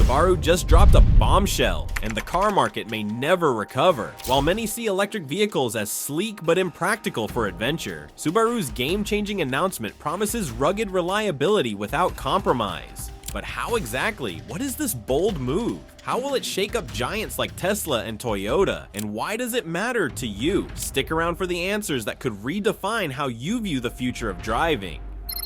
Subaru just dropped a bombshell, and the car market may never recover. While many see electric vehicles as sleek but impractical for adventure, Subaru's game-changing announcement promises rugged reliability without compromise. But how exactly? What is this bold move? How will it shake up giants like Tesla and Toyota? And why does it matter to you? Stick around for the answers that could redefine how you view the future of driving.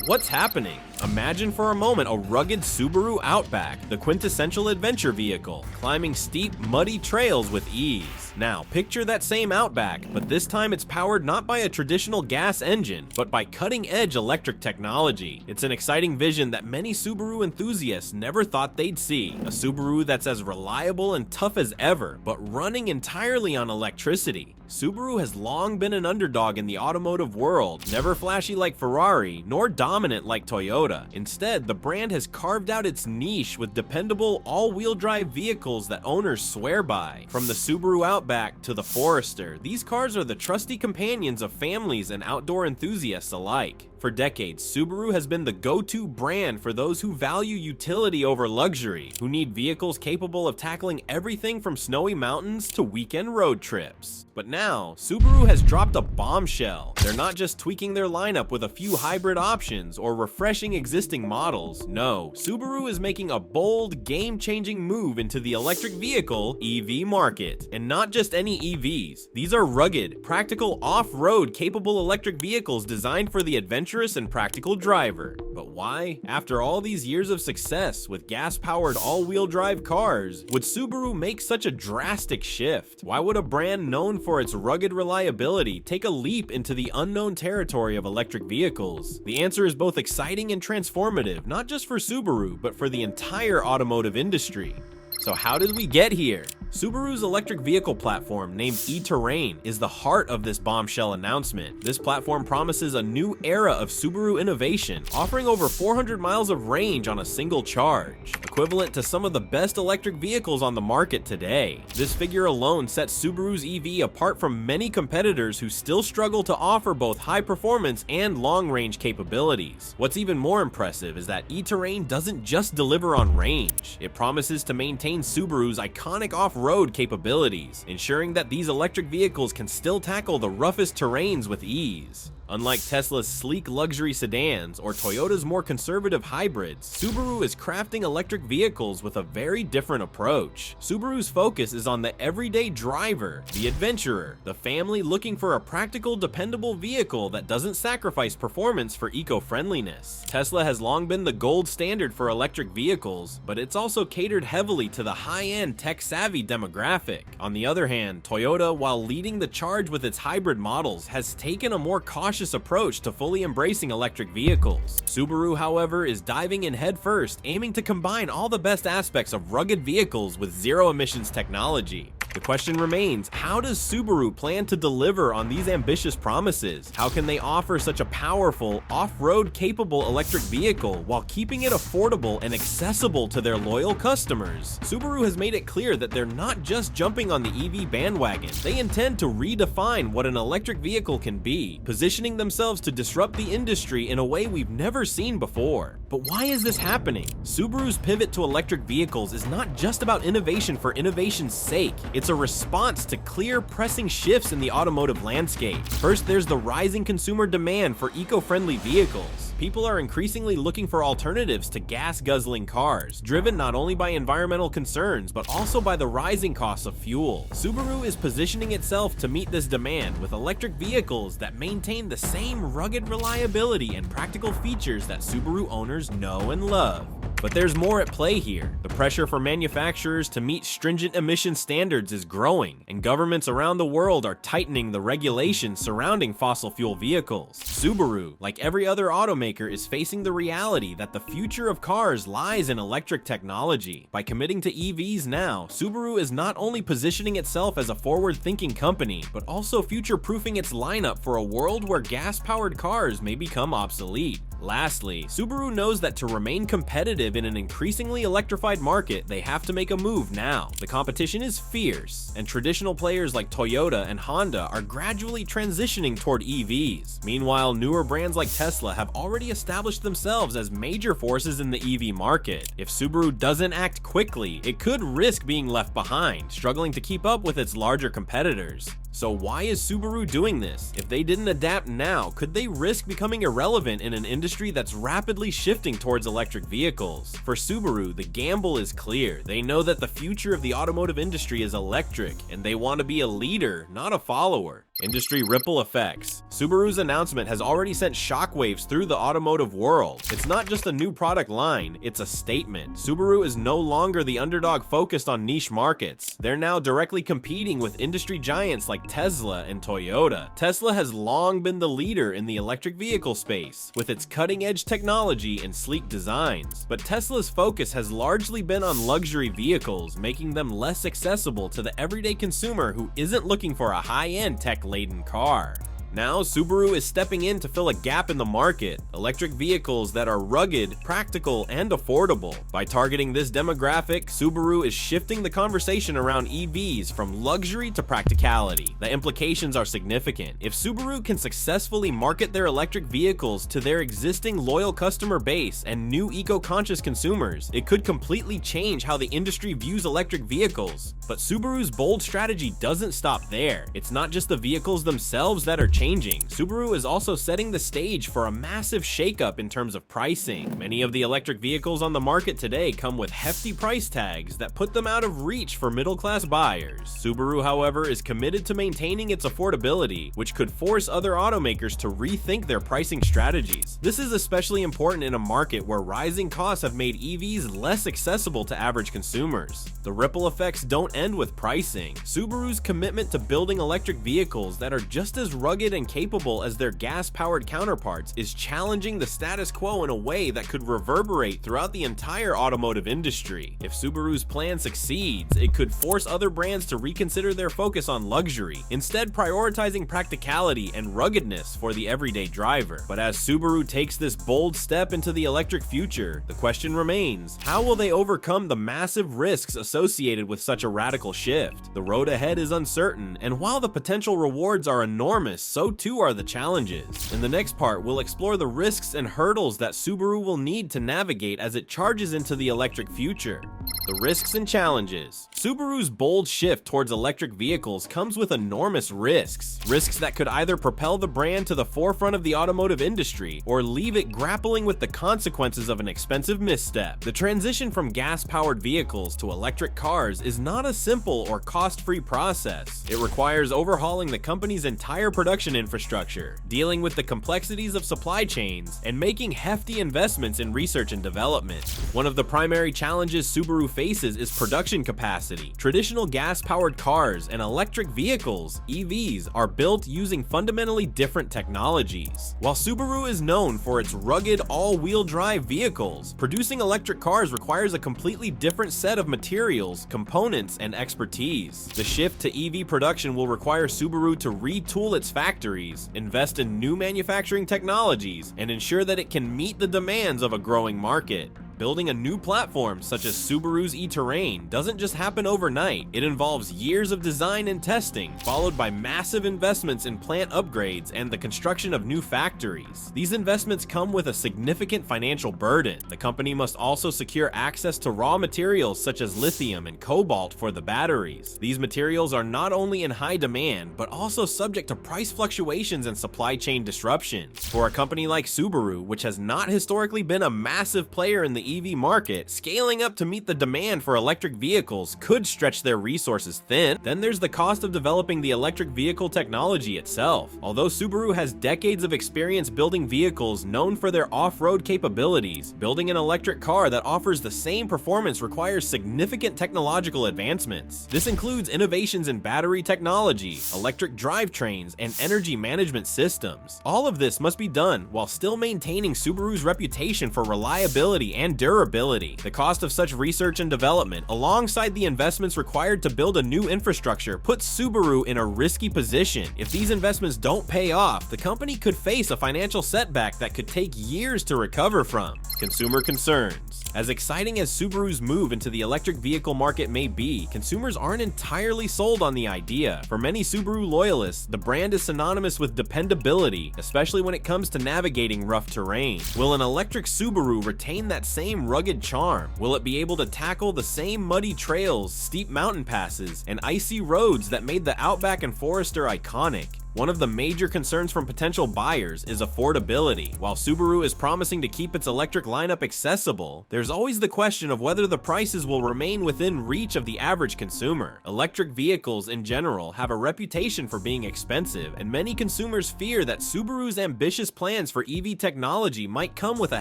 What's happening? Imagine for a moment a rugged Subaru Outback, the quintessential adventure vehicle, climbing steep, muddy trails with ease. Now, picture that same Outback, but this time it's powered not by a traditional gas engine, but by cutting-edge electric technology. It's an exciting vision that many Subaru enthusiasts never thought they'd see. A Subaru that's as reliable and tough as ever, but running entirely on electricity. Subaru has long been an underdog in the automotive world, never flashy like Ferrari, nor dominant like Toyota. Instead, the brand has carved out its niche with dependable all-wheel drive vehicles that owners swear by. From the Subaru Outback to the Forester, these cars are the trusty companions of families and outdoor enthusiasts alike. For decades, Subaru has been the go-to brand for those who value utility over luxury, who need vehicles capable of tackling everything from snowy mountains to weekend road trips. But now, Subaru has dropped a bombshell. They're not just tweaking their lineup with a few hybrid options or refreshing existing models. No, Subaru is making a bold, game-changing move into the electric vehicle (EV) market. And not just any EVs. These are rugged, practical, off-road capable electric vehicles designed for the adventurous and practical driver. But why? After all these years of success with gas-powered all-wheel drive cars, would Subaru make such a drastic shift? Why would a brand known for its rugged reliability take a leap into the unknown territory of electric vehicles? The answer is both exciting and transformative, not just for Subaru, but for the entire automotive industry. So how did we get here? Subaru's electric vehicle platform, named e-Terrain, is the heart of this bombshell announcement. This platform promises a new era of Subaru innovation, offering over 400 miles of range on a single charge, equivalent to some of the best electric vehicles on the market today. This figure alone sets Subaru's EV apart from many competitors who still struggle to offer both high performance and long-range capabilities. What's even more impressive is that e-Terrain doesn't just deliver on range. It promises to maintain Subaru's iconic off-road capabilities, ensuring that these electric vehicles can still tackle the roughest terrains with ease. Unlike Tesla's sleek luxury sedans or Toyota's more conservative hybrids, Subaru is crafting electric vehicles with a very different approach. Subaru's focus is on the everyday driver, the adventurer, the family looking for a practical, dependable vehicle that doesn't sacrifice performance for eco-friendliness. Tesla has long been the gold standard for electric vehicles, but it's also catered heavily to the high-end, tech-savvy demographic. On the other hand, Toyota, while leading the charge with its hybrid models, has taken a more cautious approach to fully embracing electric vehicles. Subaru, however, is diving in headfirst, aiming to combine all the best aspects of rugged vehicles with zero-emissions technology. The question remains, how does Subaru plan to deliver on these ambitious promises? How can they offer such a powerful, off-road capable electric vehicle while keeping it affordable and accessible to their loyal customers? Subaru has made it clear that they're not just jumping on the EV bandwagon. They intend to redefine what an electric vehicle can be, positioning themselves to disrupt the industry in a way we've never seen before. But why is this happening? Subaru's pivot to electric vehicles is not just about innovation for innovation's sake. It's a response to clear, pressing shifts in the automotive landscape. First, there's the rising consumer demand for eco-friendly vehicles. People are increasingly looking for alternatives to gas-guzzling cars, driven not only by environmental concerns, but also by the rising costs of fuel. Subaru is positioning itself to meet this demand with electric vehicles that maintain the same rugged reliability and practical features that Subaru owners know and love. But there's more at play here. The pressure for manufacturers to meet stringent emission standards is growing, and governments around the world are tightening the regulations surrounding fossil fuel vehicles. Subaru, like every other automaker, is facing the reality that the future of cars lies in electric technology. By committing to EVs now, Subaru is not only positioning itself as a forward-thinking company, but also future-proofing its lineup for a world where gas-powered cars may become obsolete. Lastly, Subaru knows that to remain competitive in an increasingly electrified market, they have to make a move now. The competition is fierce, and traditional players like Toyota and Honda are gradually transitioning toward EVs. Meanwhile, newer brands like Tesla have already established themselves as major forces in the EV market. If Subaru doesn't act quickly, it could risk being left behind, struggling to keep up with its larger competitors. So why is Subaru doing this? If they didn't adapt now, could they risk becoming irrelevant in an industry that's rapidly shifting towards electric vehicles? For Subaru, the gamble is clear. They know that the future of the automotive industry is electric, and they want to be a leader, not a follower. Industry ripple effects. Subaru's announcement has already sent shockwaves through the automotive world. It's not just a new product line, it's a statement. Subaru is no longer the underdog focused on niche markets. They're now directly competing with industry giants like Tesla and Toyota. Tesla has long been the leader in the electric vehicle space, with its cutting-edge technology and sleek designs. But Tesla's focus has largely been on luxury vehicles, making them less accessible to the everyday consumer who isn't looking for a high-end tech-laden car. Now, Subaru is stepping in to fill a gap in the market, electric vehicles that are rugged, practical, and affordable. By targeting this demographic, Subaru is shifting the conversation around EVs from luxury to practicality. The implications are significant. If Subaru can successfully market their electric vehicles to their existing loyal customer base and new eco-conscious consumers, it could completely change how the industry views electric vehicles. But Subaru's bold strategy doesn't stop there. It's not just the vehicles themselves that are changing. Subaru is also setting the stage for a massive shakeup in terms of pricing. Many of the electric vehicles on the market today come with hefty price tags that put them out of reach for middle-class buyers. Subaru, however, is committed to maintaining its affordability, which could force other automakers to rethink their pricing strategies. This is especially important in a market where rising costs have made EVs less accessible to average consumers. The ripple effects don't end with pricing. Subaru's commitment to building electric vehicles that are just as rugged and capable as their gas-powered counterparts is challenging the status quo in a way that could reverberate throughout the entire automotive industry. If Subaru's plan succeeds, it could force other brands to reconsider their focus on luxury, instead prioritizing practicality and ruggedness for the everyday driver. But as Subaru takes this bold step into the electric future, the question remains, how will they overcome the massive risks associated with such a radical shift? The road ahead is uncertain, and while the potential rewards are enormous, so too are the challenges. In the next part, we'll explore the risks and hurdles that Subaru will need to navigate as it charges into the electric future. The risks and challenges. Subaru's bold shift towards electric vehicles comes with enormous risks. Risks that could either propel the brand to the forefront of the automotive industry or leave it grappling with the consequences of an expensive misstep. The transition from gas-powered vehicles to electric cars is not a simple or cost-free process. It requires overhauling the company's entire production infrastructure, dealing with the complexities of supply chains, and making hefty investments in research and development. One of the primary challenges Subaru faces is production capacity. Traditional gas-powered cars and electric vehicles, EVs, are built using fundamentally different technologies. While Subaru is known for its rugged all-wheel drive vehicles, producing electric cars requires a completely different set of materials, components, and expertise. The shift to EV production will require Subaru to retool its factories, invest in new manufacturing technologies, and ensure that it can meet the demands of a growing market. Building a new platform such as Subaru's e-Terrain doesn't just happen overnight. It involves years of design and testing, followed by massive investments in plant upgrades and the construction of new factories. These investments come with a significant financial burden. The company must also secure access to raw materials such as lithium and cobalt for the batteries. These materials are not only in high demand, but also subject to price fluctuations and supply chain disruptions. For a company like Subaru, which has not historically been a massive player in the EV market, scaling up to meet the demand for electric vehicles could stretch their resources thin. Then there's the cost of developing the electric vehicle technology itself. Although Subaru has decades of experience building vehicles known for their off-road capabilities, building an electric car that offers the same performance requires significant technological advancements. This includes innovations in battery technology, electric drivetrains, and energy management systems. All of this must be done while still maintaining Subaru's reputation for reliability and and durability. The cost of such research and development, alongside the investments required to build a new infrastructure, puts Subaru in a risky position. If these investments don't pay off, the company could face a financial setback that could take years to recover from. Consumer concerns. As exciting as Subaru's move into the electric vehicle market may be, consumers aren't entirely sold on the idea. For many Subaru loyalists, the brand is synonymous with dependability, especially when it comes to navigating rough terrain. Will an electric Subaru retain that same rugged charm? Will it be able to tackle the same muddy trails, steep mountain passes, and icy roads that made the Outback and Forester iconic? One of the major concerns from potential buyers is affordability. While Subaru is promising to keep its electric lineup accessible, there's always the question of whether the prices will remain within reach of the average consumer. Electric vehicles in general have a reputation for being expensive, and many consumers fear that Subaru's ambitious plans for EV technology might come with a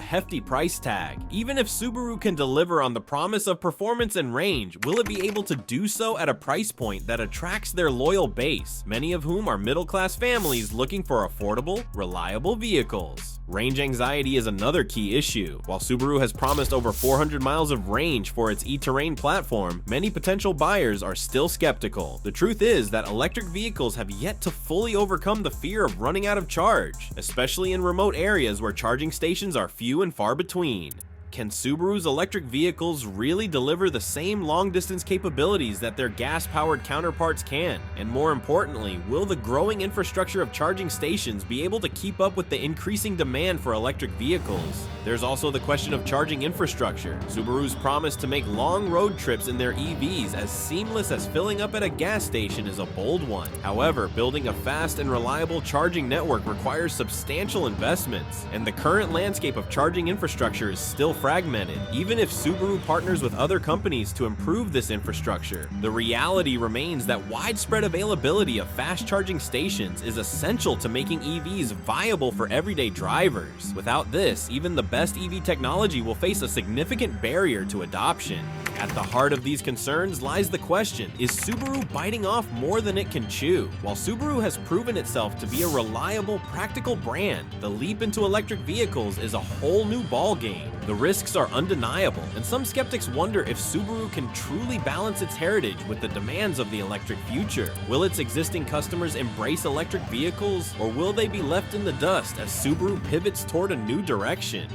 hefty price tag. Even if Subaru can deliver on the promise of performance and range, will it be able to do so at a price point that attracts their loyal base, many of whom are middle-class families looking for affordable, reliable vehicles? Range anxiety is another key issue. While Subaru has promised over 400 miles of range for its e-Terrain platform, many potential buyers are still skeptical. The truth is that electric vehicles have yet to fully overcome the fear of running out of charge, especially in remote areas where charging stations are few and far between. Can Subaru's electric vehicles really deliver the same long-distance capabilities that their gas-powered counterparts can? And more importantly, will the growing infrastructure of charging stations be able to keep up with the increasing demand for electric vehicles? There's also the question of charging infrastructure. Subaru's promise to make long road trips in their EVs as seamless as filling up at a gas station is a bold one. However, building a fast and reliable charging network requires substantial investments, and the current landscape of charging infrastructure is still fragmented. Even if Subaru partners with other companies to improve this infrastructure, the reality remains that widespread availability of fast charging stations is essential to making EVs viable for everyday drivers. Without this, even the best EV technology will face a significant barrier to adoption. At the heart of these concerns lies the question, is Subaru biting off more than it can chew? While Subaru has proven itself to be a reliable, practical brand, the leap into electric vehicles is a whole new ballgame. The risks are undeniable, and some skeptics wonder if Subaru can truly balance its heritage with the demands of the electric future. Will its existing customers embrace electric vehicles, or will they be left in the dust as Subaru pivots toward a new direction?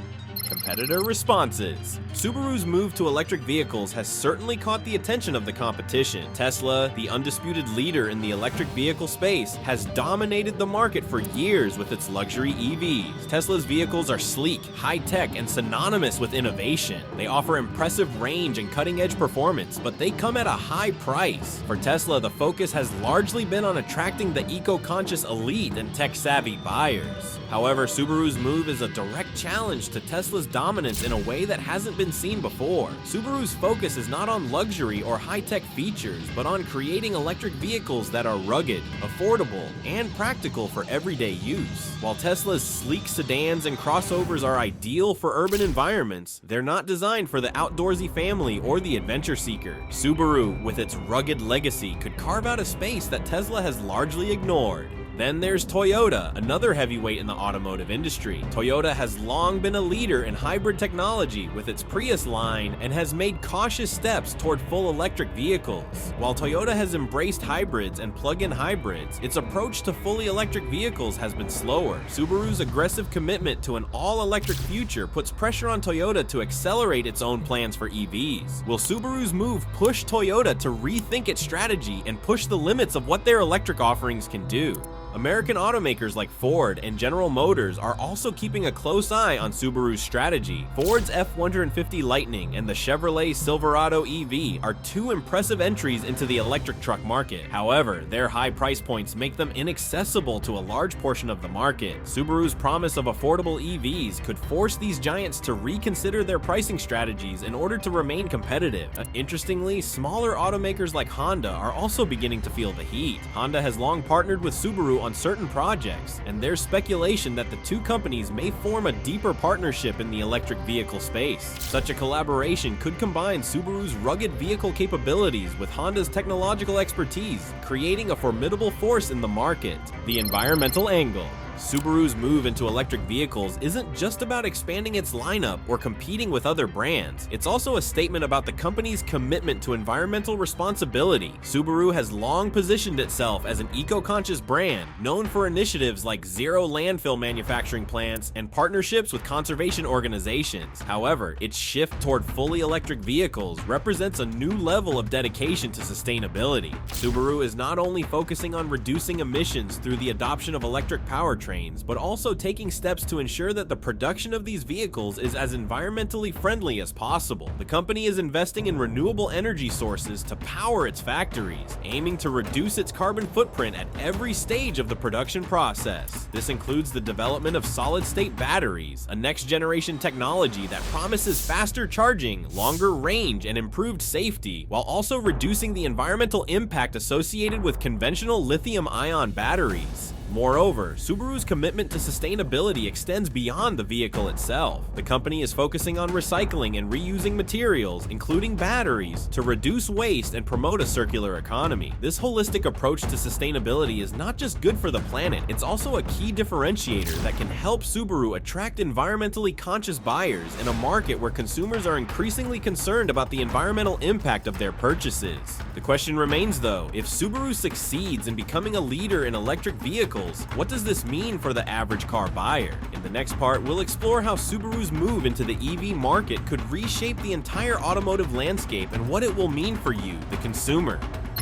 Competitor responses. Subaru's move to electric vehicles has certainly caught the attention of the competition. Tesla, the undisputed leader in the electric vehicle space, has dominated the market for years with its luxury EVs. Tesla's vehicles are sleek, high-tech, and synonymous with innovation. They offer impressive range and cutting-edge performance, but they come at a high price. For Tesla, the focus has largely been on attracting the eco-conscious elite and tech-savvy buyers. However, Subaru's move is a direct challenge to Tesla's dominance in a way that hasn't been seen before. Subaru's focus is not on luxury or high-tech features, but on creating electric vehicles that are rugged, affordable, and practical for everyday use. While Tesla's sleek sedans and crossovers are ideal for urban environments, they're not designed for the outdoorsy family or the adventure seeker. Subaru, with its rugged legacy, could carve out a space that Tesla has largely ignored. Then there's Toyota, another heavyweight in the automotive industry. Toyota has long been a leader in hybrid technology with its Prius line and has made cautious steps toward full electric vehicles. While Toyota has embraced hybrids and plug-in hybrids, its approach to fully electric vehicles has been slower. Subaru's aggressive commitment to an all-electric future puts pressure on Toyota to accelerate its own plans for EVs. Will Subaru's move push Toyota to rethink its strategy and push the limits of what their electric offerings can do? American automakers like Ford and General Motors are also keeping a close eye on Subaru's strategy. Ford's F-150 Lightning and the Chevrolet Silverado EV are two impressive entries into the electric truck market. However, their high price points make them inaccessible to a large portion of the market. Subaru's promise of affordable EVs could force these giants to reconsider their pricing strategies in order to remain competitive. Interestingly, smaller automakers like Honda are also beginning to feel the heat. Honda has long partnered with Subaru on certain projects, and there's speculation that the two companies may form a deeper partnership in the electric vehicle space. Such a collaboration could combine Subaru's rugged vehicle capabilities with Honda's technological expertise, creating a formidable force in the market. The environmental angle. Subaru's move into electric vehicles isn't just about expanding its lineup or competing with other brands. It's also a statement about the company's commitment to environmental responsibility. Subaru has long positioned itself as an eco-conscious brand, known for initiatives like zero landfill manufacturing plants and partnerships with conservation organizations. However, its shift toward fully electric vehicles represents a new level of dedication to sustainability. Subaru is not only focusing on reducing emissions through the adoption of electric powertrains, but also taking steps to ensure that the production of these vehicles is as environmentally friendly as possible. The company is investing in renewable energy sources to power its factories, aiming to reduce its carbon footprint at every stage of the production process. This includes the development of solid-state batteries, a next-generation technology that promises faster charging, longer range, and improved safety, while also reducing the environmental impact associated with conventional lithium-ion batteries. Moreover, Subaru's commitment to sustainability extends beyond the vehicle itself. The company is focusing on recycling and reusing materials, including batteries, to reduce waste and promote a circular economy. This holistic approach to sustainability is not just good for the planet, it's also a key differentiator that can help Subaru attract environmentally conscious buyers in a market where consumers are increasingly concerned about the environmental impact of their purchases. The question remains though, if Subaru succeeds in becoming a leader in electric vehicles, what does this mean for the average car buyer? In the next part, we'll explore how Subaru's move into the EV market could reshape the entire automotive landscape and what it will mean for you, the consumer.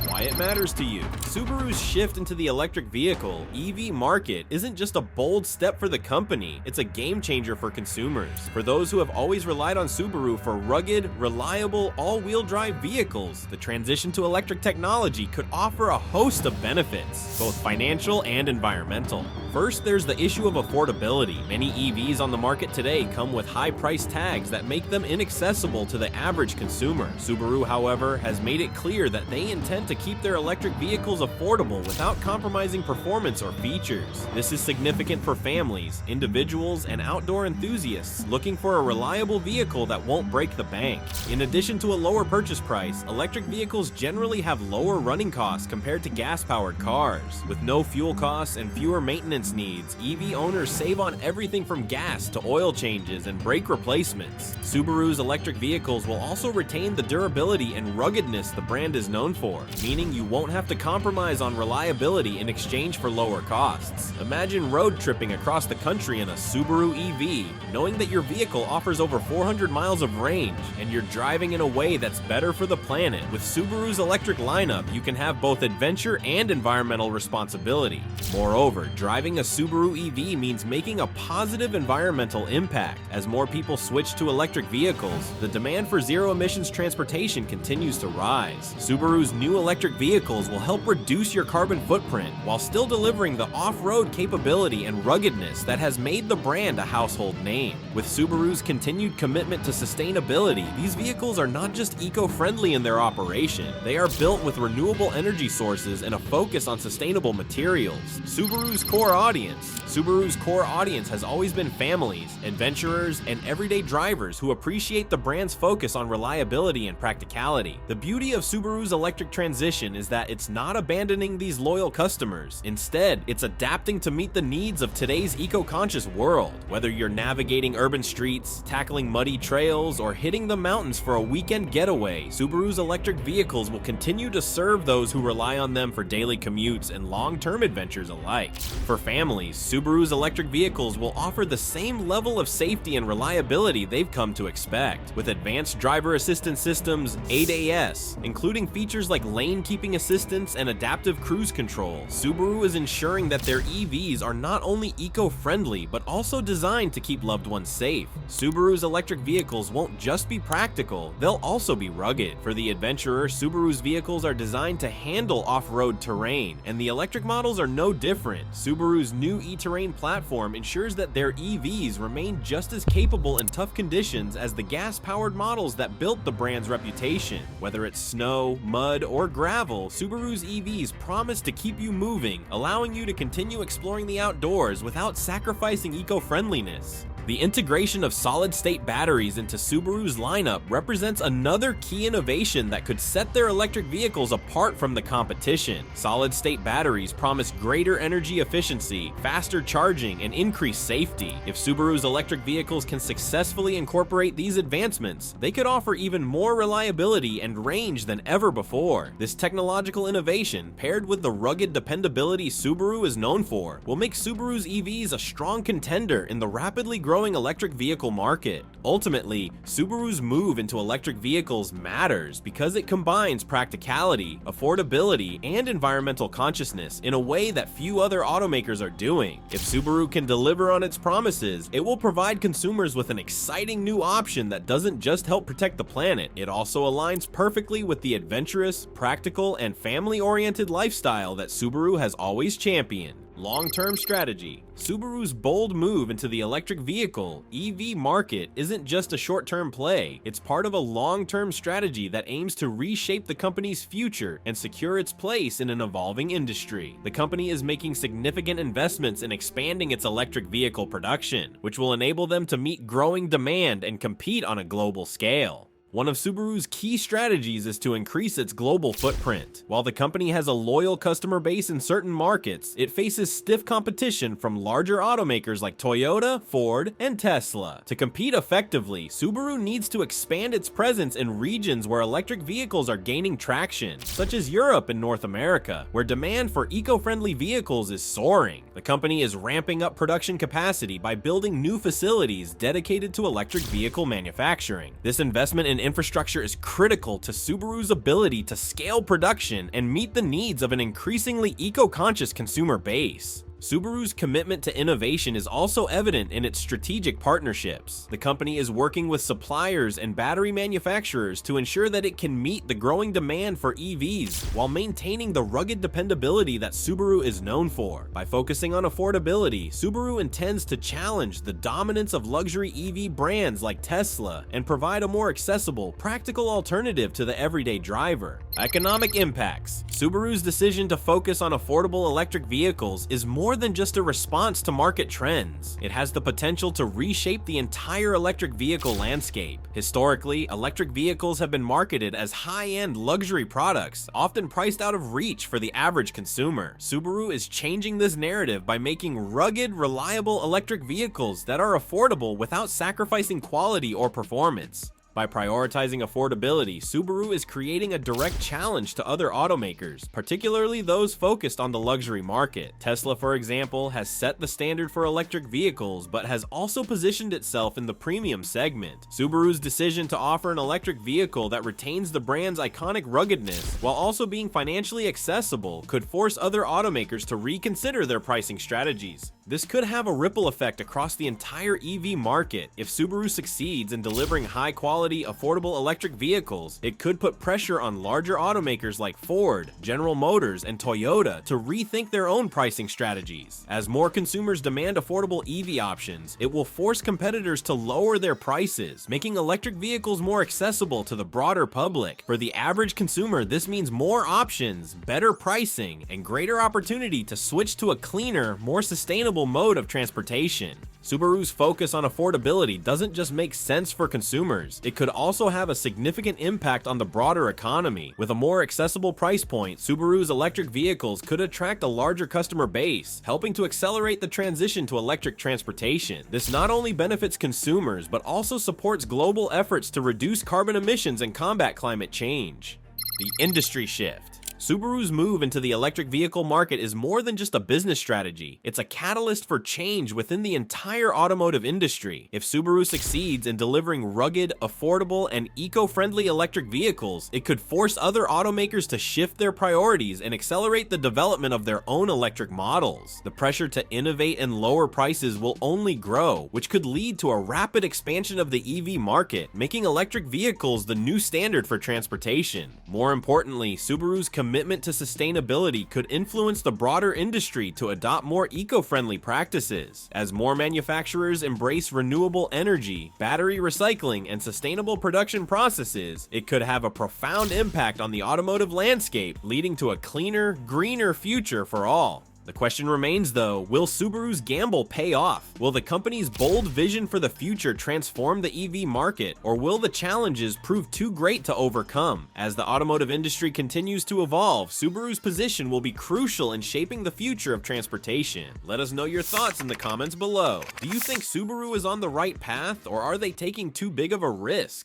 Why it matters to you. Subaru's shift into the electric vehicle (EV) market isn't just a bold step for the company, it's a game changer for consumers. For those who have always relied on Subaru for rugged, reliable, all-wheel drive vehicles, the transition to electric technology could offer a host of benefits, both financial and environmental. First, there's the issue of affordability. Many EVs on the market today come with high price tags that make them inaccessible to the average consumer. Subaru, however, has made it clear that they intend to keep their electric vehicles affordable without compromising performance or features. This is significant for families, individuals, and outdoor enthusiasts looking for a reliable vehicle that won't break the bank. In addition to a lower purchase price, electric vehicles generally have lower running costs compared to gas-powered cars. With no fuel costs and fewer maintenance needs, EV owners save on everything from gas to oil changes and brake replacements. Subaru's electric vehicles will also retain the durability and ruggedness the brand is known for, meaning you won't have to compromise on reliability in exchange for lower costs. Imagine road tripping across the country in a Subaru EV, knowing that your vehicle offers over 400 miles of range, and you're driving in a way that's better for the planet. With Subaru's electric lineup, you can have both adventure and environmental responsibility. Moreover, driving a Subaru EV means making a positive environmental impact. As more people switch to electric vehicles, the demand for zero-emissions transportation continues to rise. Subaru's new electric vehicles will help reduce your carbon footprint while still delivering the off-road capability and ruggedness that has made the brand a household name. With Subaru's continued commitment to sustainability, these vehicles are not just eco-friendly in their operation, they are built with renewable energy sources and a focus on sustainable materials. Subaru's core audience has always been families, adventurers, and everyday drivers who appreciate the brand's focus on reliability and practicality. The beauty of Subaru's electric transition is that it's not abandoning these loyal customers. Instead, it's adapting to meet the needs of today's eco-conscious world. Whether you're navigating urban streets, tackling muddy trails, or hitting the mountains for a weekend getaway, Subaru's electric vehicles will continue to serve those who rely on them for daily commutes and long-term adventures alike. For families, Subaru's electric vehicles will offer the same level of safety and reliability they've come to expect. With advanced driver assistance systems, ADAS, including features like lane keeping assistance and adaptive cruise control, Subaru is ensuring that their EVs are not only eco-friendly, but also designed to keep loved ones safe. Subaru's electric vehicles won't just be practical, they'll also be rugged. For the adventurer, Subaru's vehicles are designed to handle off-road terrain, and the electric models are no different. Subaru's new e-Terrain platform ensures that their EVs remain just as capable in tough conditions as the gas-powered models that built the brand's reputation. Whether it's snow, mud, or gravel, Subaru's EVs promise to keep you moving, allowing you to continue exploring the outdoors without sacrificing eco-friendliness. The integration of solid-state batteries into Subaru's lineup represents another key innovation that could set their electric vehicles apart from the competition. Solid-state batteries promise greater energy efficiency, faster charging, and increased safety. If Subaru's electric vehicles can successfully incorporate these advancements, they could offer even more reliability and range than ever before. This technological innovation, paired with the rugged dependability Subaru is known for, will make Subaru's EVs a strong contender in the rapidly growing electric vehicle market. Ultimately, Subaru's move into electric vehicles matters because it combines practicality, affordability, and environmental consciousness in a way that few other automakers are doing. If Subaru can deliver on its promises, it will provide consumers with an exciting new option that doesn't just help protect the planet, it also aligns perfectly with the adventurous, practical, and family-oriented lifestyle that Subaru has always championed. Long-term strategy. Subaru's bold move into the electric vehicle (EV) market isn't just a short-term play, it's part of a long-term strategy that aims to reshape the company's future and secure its place in an evolving industry. The company is making significant investments in expanding its electric vehicle production, which will enable them to meet growing demand and compete on a global scale. One of Subaru's key strategies is to increase its global footprint. While the company has a loyal customer base in certain markets, it faces stiff competition from larger automakers like Toyota, Ford, and Tesla. To compete effectively, Subaru needs to expand its presence in regions where electric vehicles are gaining traction, such as Europe and North America, where demand for eco-friendly vehicles is soaring. The company is ramping up production capacity by building new facilities dedicated to electric vehicle manufacturing. This investment in infrastructure is critical to Subaru's ability to scale production and meet the needs of an increasingly eco-conscious consumer base. Subaru's commitment to innovation is also evident in its strategic partnerships. The company is working with suppliers and battery manufacturers to ensure that it can meet the growing demand for EVs while maintaining the rugged dependability that Subaru is known for. By focusing on affordability, Subaru intends to challenge the dominance of luxury EV brands like Tesla and provide a more accessible, practical alternative to the everyday driver. Economic impacts. Subaru's decision to focus on affordable electric vehicles is more than just a response to market trends. It has the potential to reshape the entire electric vehicle landscape. Historically, electric vehicles have been marketed as high-end luxury products, often priced out of reach for the average consumer. Subaru is changing this narrative by making rugged, reliable electric vehicles that are affordable without sacrificing quality or performance. By prioritizing affordability, Subaru is creating a direct challenge to other automakers, particularly those focused on the luxury market. Tesla, for example, has set the standard for electric vehicles, but has also positioned itself in the premium segment. Subaru's decision to offer an electric vehicle that retains the brand's iconic ruggedness while also being financially accessible could force other automakers to reconsider their pricing strategies. This could have a ripple effect across the entire EV market. If Subaru succeeds in delivering high-quality, affordable electric vehicles, it could put pressure on larger automakers like Ford, General Motors, and Toyota to rethink their own pricing strategies. As more consumers demand affordable EV options, it will force competitors to lower their prices, making electric vehicles more accessible to the broader public. For the average consumer, this means more options, better pricing, and greater opportunity to switch to a cleaner, more sustainable mode of transportation. Subaru's focus on affordability doesn't just make sense for consumers, it could also have a significant impact on the broader economy. With a more accessible price point, Subaru's electric vehicles could attract a larger customer base, helping to accelerate the transition to electric transportation. This not only benefits consumers, but also supports global efforts to reduce carbon emissions and combat climate change. The industry shift. Subaru's move into the electric vehicle market is more than just a business strategy. It's a catalyst for change within the entire automotive industry. If Subaru succeeds in delivering rugged, affordable, and eco-friendly electric vehicles, it could force other automakers to shift their priorities and accelerate the development of their own electric models. The pressure to innovate and lower prices will only grow, which could lead to a rapid expansion of the EV market, making electric vehicles the new standard for transportation. More importantly, Subaru's commitment to sustainability could influence the broader industry to adopt more eco-friendly practices. As more manufacturers embrace renewable energy, battery recycling, and sustainable production processes, it could have a profound impact on the automotive landscape, leading to a cleaner, greener future for all. The question remains though, will Subaru's gamble pay off? Will the company's bold vision for the future transform the EV market, or will the challenges prove too great to overcome? As the automotive industry continues to evolve, Subaru's position will be crucial in shaping the future of transportation. Let us know your thoughts in the comments below. Do you think Subaru is on the right path, or are they taking too big of a risk?